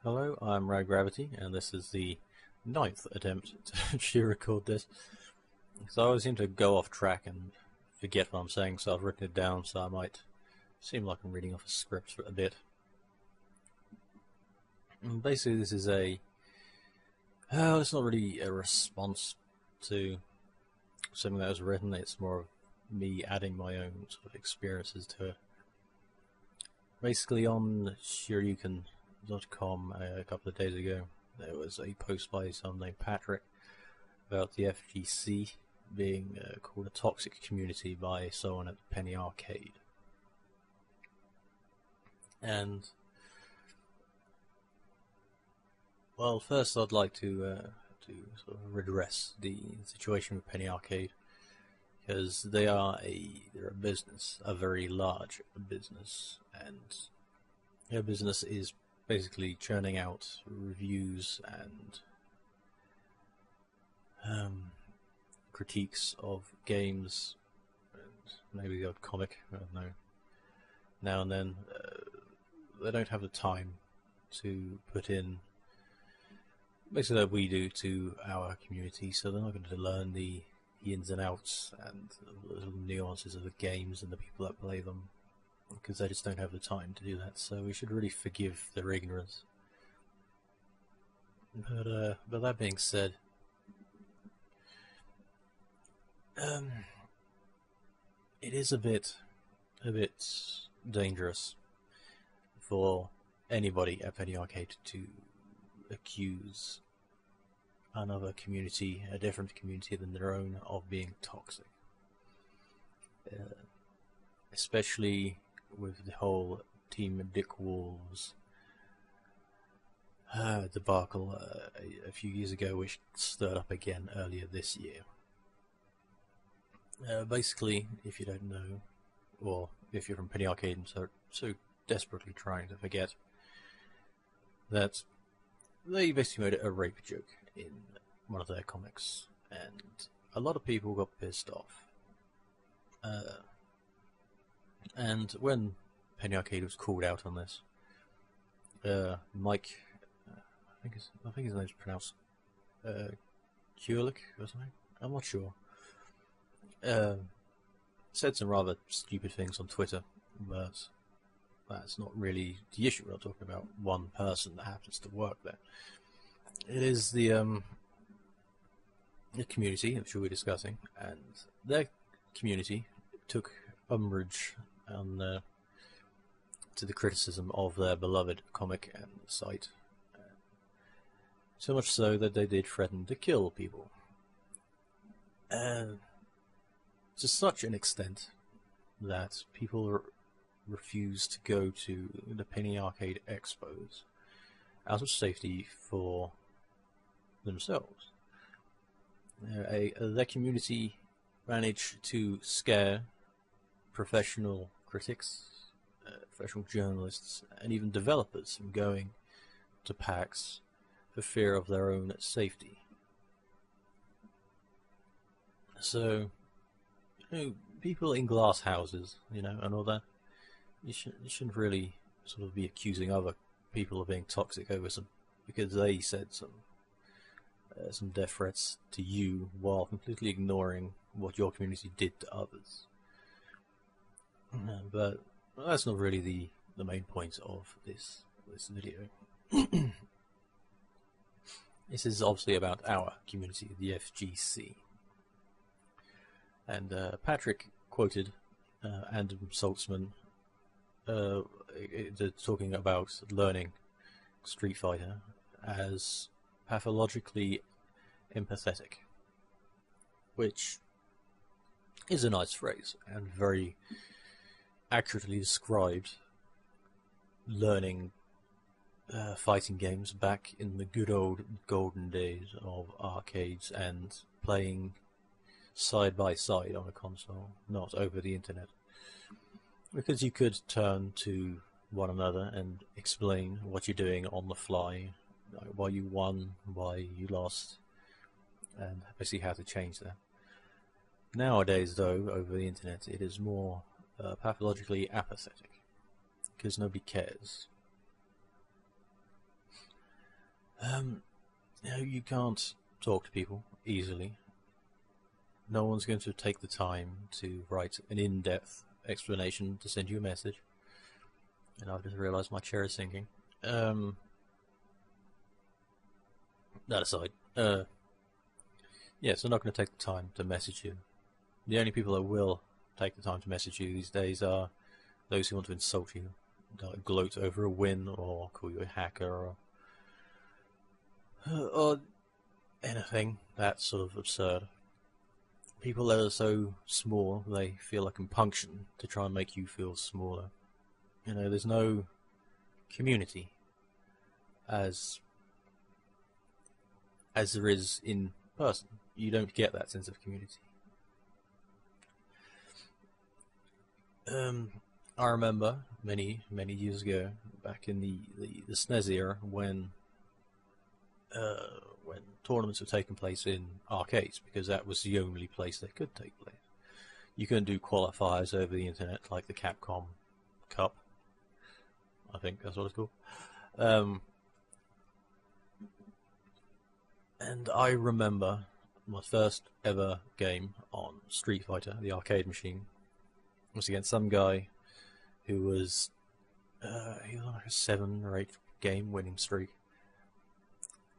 Hello, I'm Rad Gravity, and this is the ninth attempt to actually record this. So I always seem to go off track and forget what I'm saying, so I've written it down so I might seem like I'm reading off a script for a bit. And basically this is it's not really a response to something that was written, it's more of me adding my own sort of experiences to it. Basically on Shoryuken.com a couple of days ago, there was a post by someone named Patrick about the FGC being called a toxic community by someone at Penny Arcade. And, well, first I'd like to sort of redress the situation with Penny Arcade, because they're a business, a very large business, and their business is basically churning out reviews and critiques of games, and maybe the odd comic, I don't know, now and then. They don't have the time to put in basically that we do to our community, so they're not going to learn the ins and outs and the little nuances of the games and the people that play them, because they just don't have the time to do that. So we should really forgive their ignorance. But that being said, it is a bit dangerous for anybody at Penny Arcade to accuse another community, a different community than their own, of being toxic. Especially with the whole Team Dick Wolves debacle a few years ago, which stirred up again earlier this year. Basically, if you don't know, or if you're from Penny Arcade and so desperately trying to forget, that they basically made a rape joke in one of their comics, and a lot of people got pissed off. And when Penny Arcade was called out on this, Mike, I think his name's pronounced Kulik or something. I'm not sure. Said some rather stupid things on Twitter, but that's not really the issue. We're not talking about one person that happens to work there. It is the community which we're discussing, and their community took umbrage on to the criticism of their beloved comic and site. So much so that they did threaten to kill people. To such an extent that people refused to go to the Penny Arcade expos out of safety for themselves. Their community managed to scare professional critics, professional journalists, and even developers from going to PAX for fear of their own safety. So, people in glass houses, and all that, you shouldn't really sort of be accusing other people of being toxic over because they said some death threats to you while completely ignoring what your community did to others. But that's not really the main point of this video. This is obviously about our community, the FGC. And Patrick quoted Adam Saltzman talking about learning Street Fighter as pathologically empathetic, which is a nice phrase and very accurately described learning fighting games back in the good old golden days of arcades and playing side by side on a console, not over the internet. Because you could turn to one another and explain what you're doing on the fly, why you won, why you lost, and basically how to change that. Nowadays, though, over the internet, it is more pathologically apathetic, because nobody cares. You know, you can't talk to people easily. No one's going to take the time to write an in-depth explanation to send you a message. And I've just realised my chair is sinking. That aside, yeah, so not going to take the time to message you. The only people that will take the time to message you these days are those who want to insult you, gloat over a win, or call you a hacker, or anything that's sort of absurd. People that are so small, they feel like compunction to try and make you feel smaller. You know, there's no community as there is in person. You don't get that sense of community. I remember many years ago, back in the SNES era, when tournaments were taking place in arcades, because that was the only place they could take place. You couldn't do qualifiers over the internet like the Capcom Cup. I think that's what it's called. And I remember my first ever game on Street Fighter, the arcade machine, was against some guy who was he was on like a 7 or 8 game winning streak,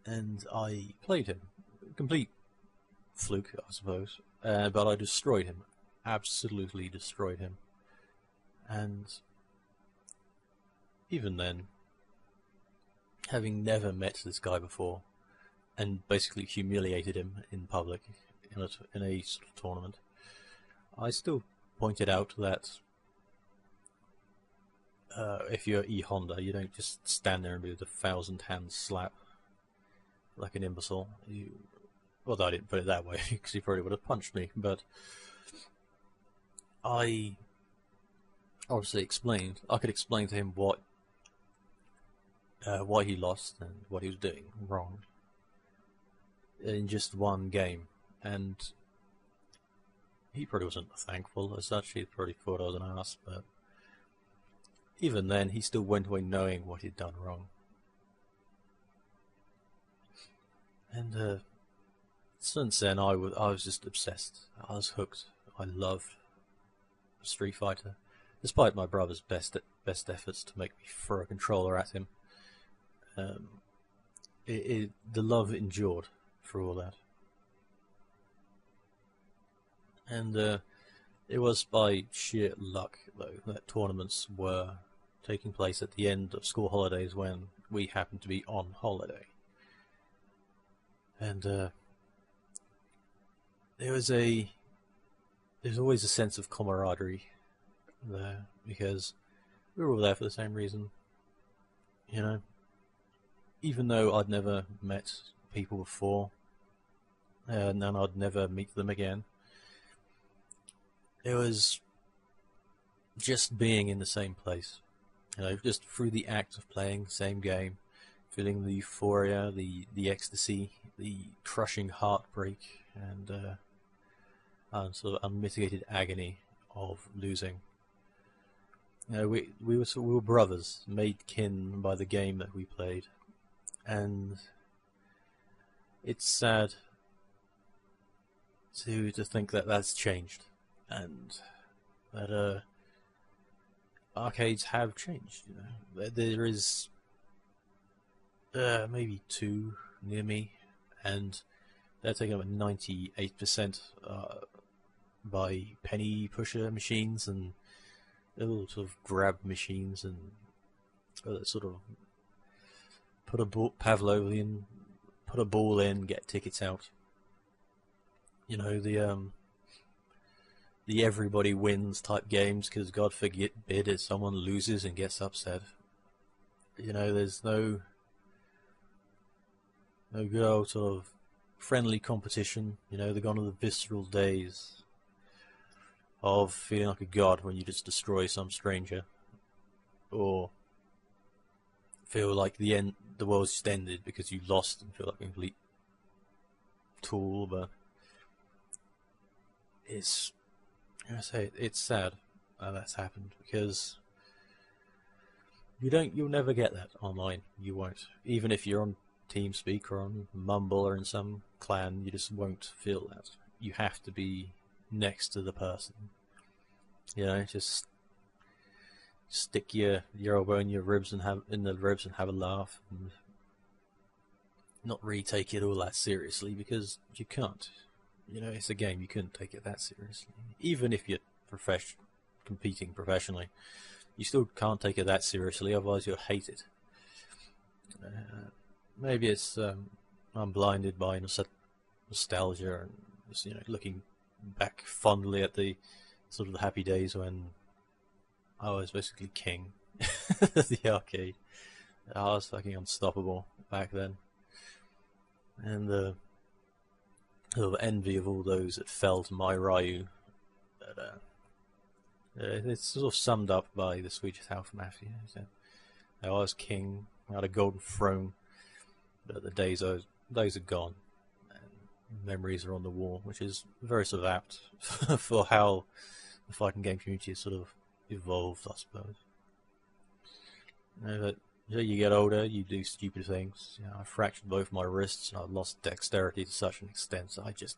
and I played him. Complete fluke, I suppose, but I destroyed him, absolutely destroyed him. And even then, having never met this guy before, and basically humiliated him in public in a sort of tournament, I still pointed out that if you're E Honda, you don't just stand there and do the 1,000-hand slap like an imbecile. Although I didn't put it that way, because he probably would have punched me, but I obviously explained. I could explain to him why he lost and what he was doing wrong in just one game, and he probably wasn't thankful as such. He probably thought I was an ass, but even then, he still went away knowing what he'd done wrong. And since then, I was just obsessed. I was hooked. I loved Street Fighter, despite my brother's best efforts to make me throw a controller at him. The love endured through all that. And it was by sheer luck, though, that tournaments were taking place at the end of school holidays when we happened to be on holiday. And there was always a sense of camaraderie there, because we were all there for the same reason. You know, even though I'd never met people before, and then I'd never meet them again, it was just being in the same place. You know, just through the act of playing the same game, feeling the euphoria, the ecstasy, the crushing heartbreak, and sort of unmitigated agony of losing. You know, we were brothers, made kin by the game that we played, and it's sad to think that that's changed, and that arcades have changed. You know, there is maybe 2 near me, and they're taken up 98% by penny pusher machines and little sort of grab machines, and sort of put a Pavlovian, put a ball in, get tickets out. You know, the everybody wins type games, because God forbid if someone loses and gets upset. You know, there's no good old sort of friendly competition. You know, they're gone to the visceral days of feeling like a god when you just destroy some stranger, or feel like the world's just ended because you lost and feel like a complete tool. But it's sad that's happened, because you'll never get that online. You won't, even if you're on TeamSpeak or on Mumble or in some clan, you just won't feel that. You have to be next to the person. You know, just stick your elbow in your ribs and have a laugh, and not really take it all that seriously, because you can't. You know, it's a game. You couldn't take it that seriously, even if you're competing professionally. You still can't take it that seriously, otherwise you'll hate it. Maybe it's I'm blinded by nostalgia and just, you know, looking back fondly at the sort of the happy days when I was basically king at the arcade. I was fucking unstoppable back then, and the sort of envy of all those that fell to my Ryu. But it's sort of summed up by the Swedish House Mafia. So I was king, I had a golden throne, but the days are gone, and memories are on the wall, which is very sort of apt for how the fighting game community has sort of evolved, I suppose. You know, that as you get older, you do stupid things. You know, I fractured both my wrists, and I lost dexterity to such an extent that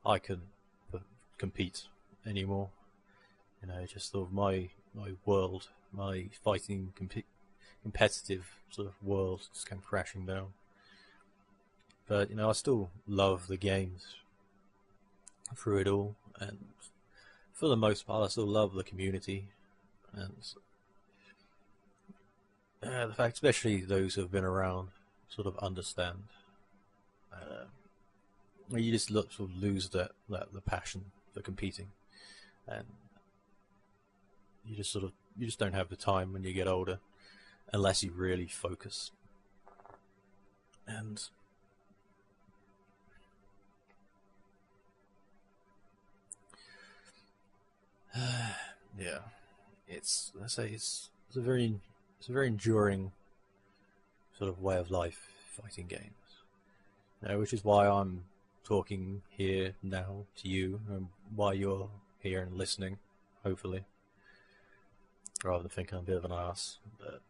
I couldn't compete anymore. You know, just sort of my world, my fighting competitive sort of world just came crashing down. But, you know, I still love the games through it all, and for the most part I still love the community, and the fact, especially those who have been around, sort of understand. You just sort of lose the passion for competing, and you just don't have the time when you get older, unless you really focus. And yeah, it's a very enduring sort of way of life, fighting games. You know, which is why I'm talking here now to you, and why you're here and listening, hopefully, rather than thinking I'm a bit of an ass. But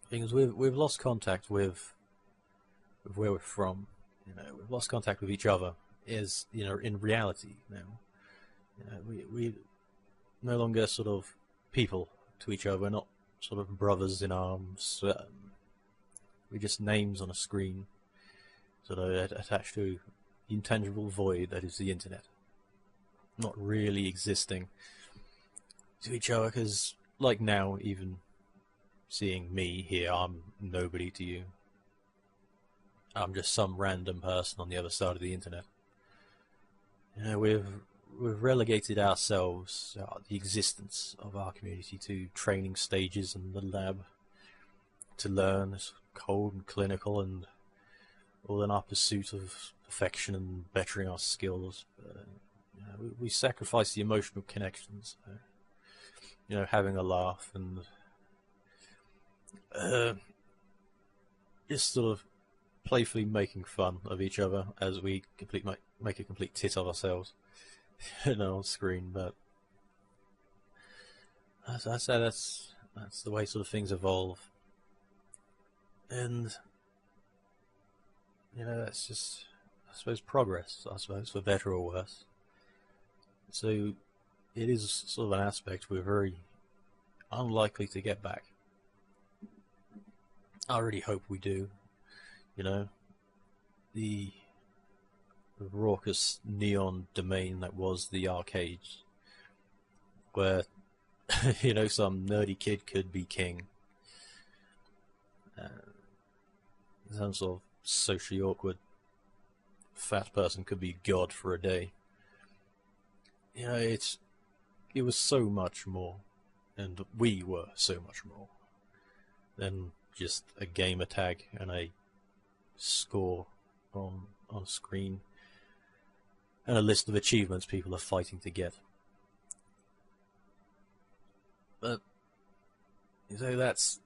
because we've lost contact with where we're from. You know, we've lost contact with each other. Is, you know, in reality now. You know, we no longer sort of people to each other. We're not sort of brothers in arms. We're just names on a screen, sort of attached to the intangible void that is the internet. Not really existing to each other, because, like now, even seeing me here, I'm nobody to you. I'm just some random person on the other side of the internet. You know, we've relegated ourselves, the existence of our community, to training stages in the lab to learn. It's cold and clinical, and all in our pursuit of perfection and bettering our skills. You know, we sacrifice the emotional connections. You know, having a laugh and just sort of playfully making fun of each other as we make a complete tit of ourselves, you know, on screen. But as I say, that's the way sort of things evolve, and you know, that's just, I suppose, progress. I suppose, for better or worse. So it is sort of an aspect we're very unlikely to get back. I really hope we do. You know, the raucous neon domain that was the arcades, where you know, some nerdy kid could be king, some sort of socially awkward fat person could be god for a day. You know, it was so much more, and we were so much more than just a gamer tag and a score on screen and a list of achievements people are fighting to get. But so that's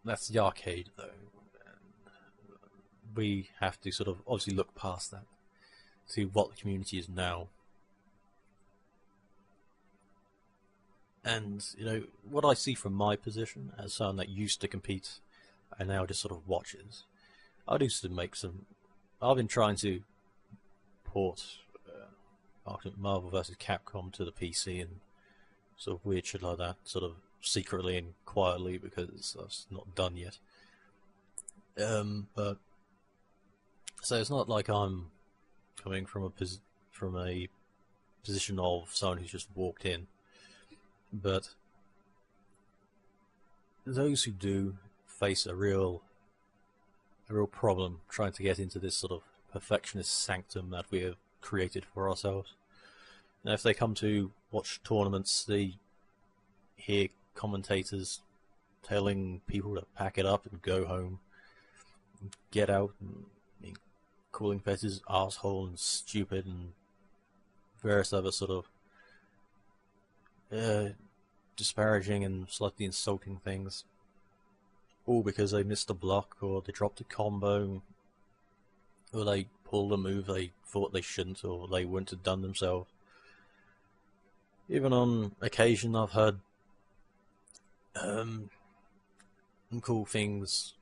the arcade, though. We have to sort of obviously look past that to what the community is now. And, you know, what I see from my position as someone that used to compete and now just sort of watches. I used to make some. I've been trying to port Marvel vs. Capcom to the PC and sort of weird shit like that, sort of secretly and quietly because that's not done yet. But so it's not like I'm coming from a position of someone who's just walked in, but those who do face a real problem trying to get into this sort of perfectionist sanctum that we have created for ourselves. Now, if they come to watch tournaments, they hear commentators telling people to pack it up and go home, and get out, and calling competitors asshole and stupid and various other sort of disparaging and slightly insulting things, all because they missed a block or they dropped a combo or they pulled a move they thought they shouldn't or they wouldn't have done themselves. Even on occasion I've heard cool things,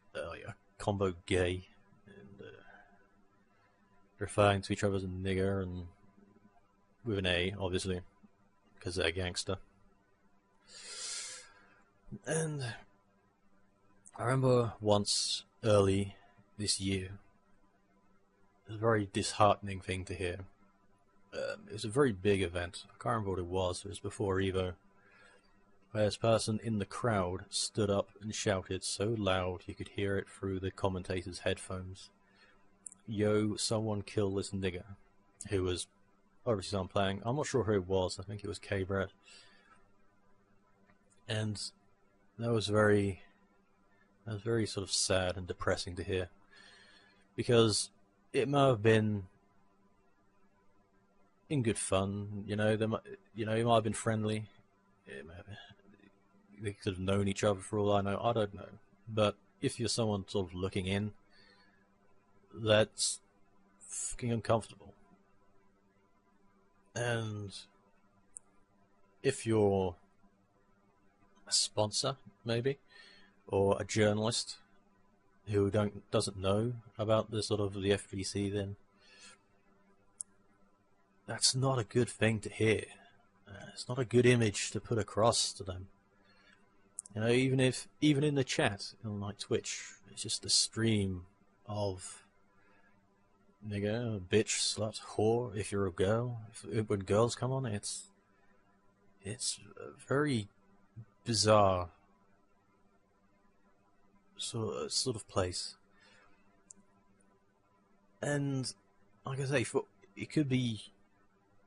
combo gay, and referring to each other as a nigger, and with an A, obviously, because they're a gangster. And I remember once early this year, it was a very disheartening thing to hear. It was a very big event. I can't remember what it was. It was before Evo. Where this person in the crowd stood up and shouted so loud you could hear it through the commentator's headphones, "Yo, someone kill this nigger," who was obviously someone playing. I'm not sure who it was. I think it was K-Brad. And that was very sort of sad and depressing to hear, because it may have been in good fun, you know. It might have been friendly. They could have known each other for all I know. I don't know. But if you're someone sort of looking in, that's fucking uncomfortable. And if you're a sponsor, maybe, or a journalist who doesn't know about the sort of the FGC, then that's not a good thing to hear. It's not a good image to put across to them. You know, even in the chat on like Twitch, it's just a stream of nigger, bitch, slut, whore. If you're a girl, when girls come on, it's a very bizarre sort of place. And like I say, it could be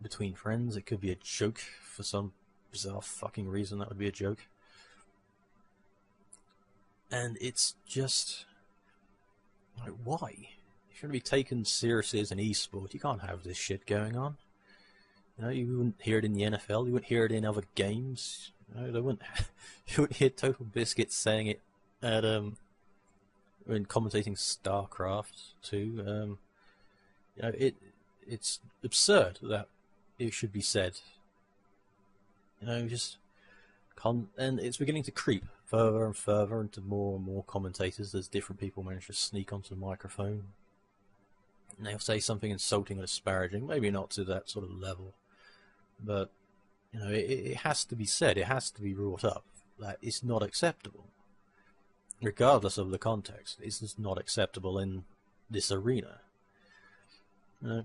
between friends, it could be a joke for some bizarre fucking reason. That would be a joke. And it's just like, why? If you're going to be taken seriously as an esport, you can't have this shit going on. You know, you wouldn't hear it in the NFL. You wouldn't hear it in other games. You know, you wouldn't hear Total Biscuit saying it at when commentating StarCraft too. You know, it's absurd that it should be said. You know, and it's beginning to creep further and further into more and more commentators as different people manage to sneak onto the microphone. And they'll say something insulting or disparaging, maybe not to that sort of level, but you know, it has to be said, it has to be brought up that it's not acceptable. Regardless of the context, it's just not acceptable in this arena. You know,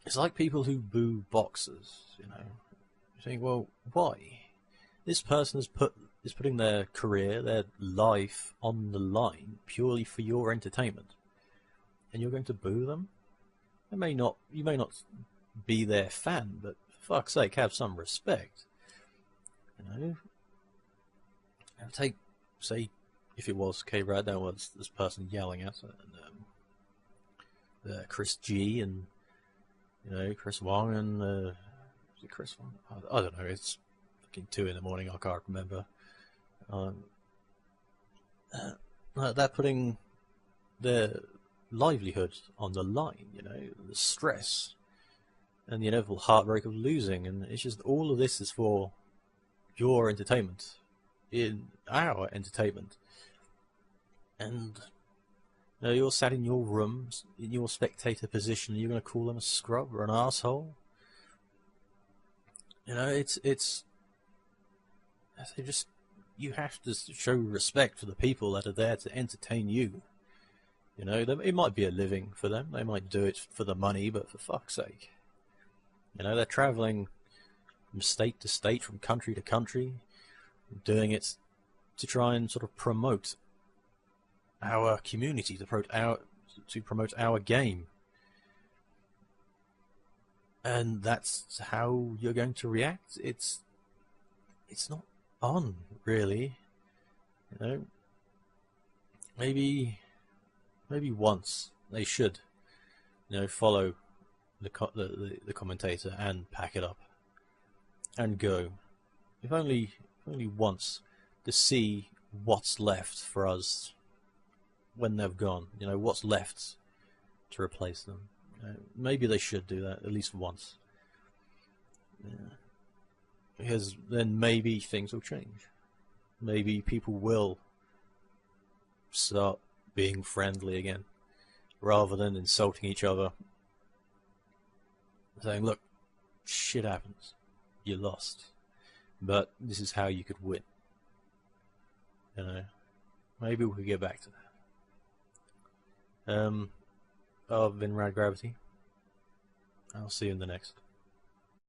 it's like people who boo boxers, you know. You think, well, why? This person is putting their career, their life on the line purely for your entertainment, and you're going to boo them? You may not be their fan, but for fuck's sake, have some respect. You know, and say if it was K-Brad, that was this person yelling at it, and Chris G and you know Chris Wong and is it Chris Wong? I don't know. It's fucking 2 a.m. I can't remember. They're putting their livelihood on the line. You know, the stress and the inevitable heartbreak of losing, and it's just all of this is for your entertainment, in our entertainment, and you know, you're sat in your room, in your spectator position, and you're going to call them a scrub or an asshole. You know, it's just, you have to show respect for the people that are there to entertain you. You know, it might be a living for them. They might do it for the money, but for fuck's sake. You know, they're traveling from state to state, from country to country, doing it to try and sort of promote our community, to promote our game. And that's how you're going to react. It's not on, really. You know, maybe once they should, you know, follow the commentator and pack it up and go, if only once, to see what's left for us when they've gone. You know, what's left to replace them. Maybe they should do that at least once. Yeah. Because then maybe things will change. Maybe people will start being friendly again, rather than insulting each other, saying, look, shit happens, you lost, but this is how you could win. You know, maybe we could get back to that. I've been Rad Gravity. I'll see you in the next.